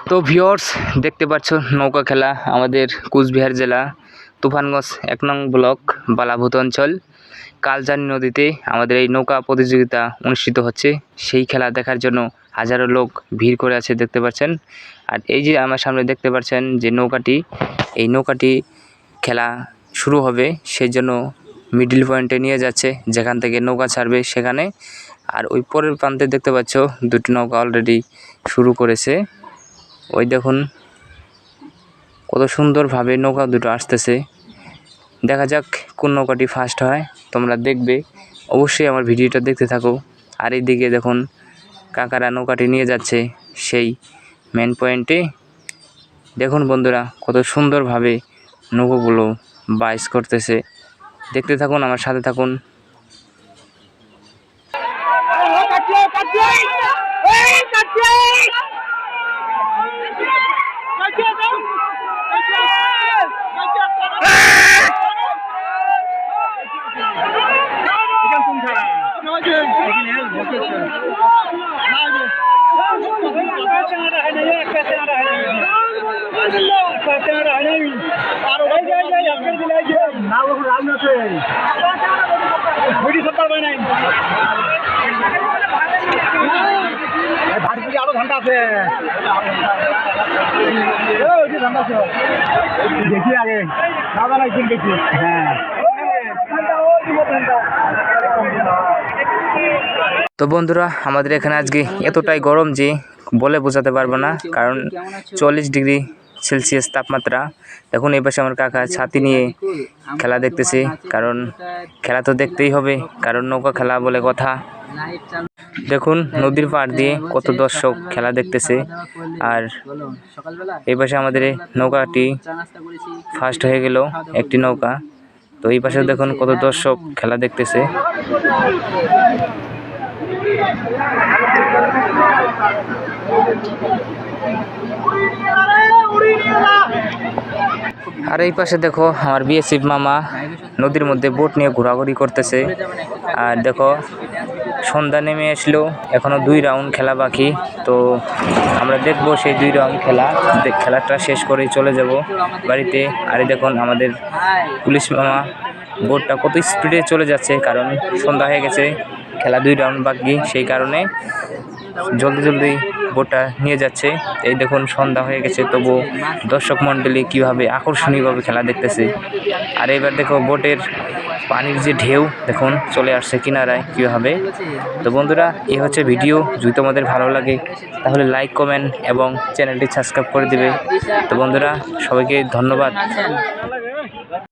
তো ভিউয়ার্স দেখতে পাচ্ছ নৌকা খেলা আমাদের কুচবিহার জেলা তুফানগঞ্জ ১ নং ব্লক বালাভূত অঞ্চল কালজানি নদীতে আমাদের এই নৌকা প্রতিযোগিতা অনুষ্ঠিত হচ্ছে। সেই খেলা দেখার জন্য হাজারো লোক ভিড় করে আছে দেখতে পাচ্ছেন। আর এই যে আমার সামনে দেখতে পাচ্ছেন যে এই নৌকাটি খেলা শুরু হবে, সেই জন্য মিডল পয়েন্টে নিয়ে যাচ্ছে, যেখান থেকে নৌকা ছাড়বে সেখানে। আর ওই পরের প্রান্তে দেখতে পাচ্ছ দুটি নৌকা অলরেডি শুরু করেছে। ওই দেখুন কত সুন্দরভাবে নৌকা দুটো আসতেছে। দেখা যাক কোন নৌকাটি ফার্স্ট হয়, তোমরা দেখবে অবশ্যই আমার ভিডিওটা দেখতে থাকো। আর এইদিকে দেখুন কাকারা নৌকাটি নিয়ে যাচ্ছে সেই মেন পয়েন্টে। দেখুন বন্ধুরা কত সুন্দরভাবে নৌকাগুলো বাইস করতেছে, দেখতে থাকুন, আমার সাথে থাকুন। আরো ঘন্টা আছে দেখি আগে দেখি। হ্যাঁ তো বন্ধুরা আমাদের এখানে আজকে এতটাই গরম যে বলে বোঝাতে পারবো না, কারণ 40 ডিগ্রি সেলসিয়াস তাপমাত্রা। দেখুন এই পাশে আমার কাকা ছাতি নিয়ে খেলা দেখতেছে, কারণ খেলা তো দেখতেই হবে, কারণ নৌকা খেলা বলে কথা। দেখুন নদীর পাড় দিয়ে কত দর্শক খেলা দেখতেছে। আর এই পাশে আমাদের নৌকাটি ফার্স্ট হয়ে গেল একটি নৌকা। তো এই পাশে দেখুন কত দর্শক খেলা দেখতেছে। আর এই পাশে দেখো আমার বিএসএফ মামা নদীর মধ্যে বোট নিয়ে ঘোরাঘুরি করতেছে। আর দেখো সন্ধ্যা নেমে আসলো, এখনো 2 রাউন্ড খেলা বাকি। তো আমরা দেখবো সেই 2 রাউন্ড খেলাটা শেষ করেই চলে যাব বাড়িতে। আর এই দেখুন আমাদের পুলিশ মামা বোটটা কত স্পিডে চলে যাচ্ছে, কারণ সন্ধ্যা হয়ে গেছে, খেলা 2 রাউন্ড বাকি, সেই কারণে জলদি বোটটা নিয়ে যাচ্ছে। এই দেখুন সন্ধ্যা হয়ে গেছে, তবু দর্শক মণ্ডলী কীভাবে আকর্ষণীয়ভাবে খেলা দেখতেছে। আর এবার দেখো বোটের পানির যে ঢেউ দেখুন চলে আসছে কিনারায় কীভাবে। তো বন্ধুরা এই হচ্ছে ভিডিও, যদি তোমাদের ভালো লাগে তাহলে লাইক কমেন্ট এবং চ্যানেলটি সাবস্ক্রাইব করে দিবে। তো বন্ধুরা সবাইকে ধন্যবাদ।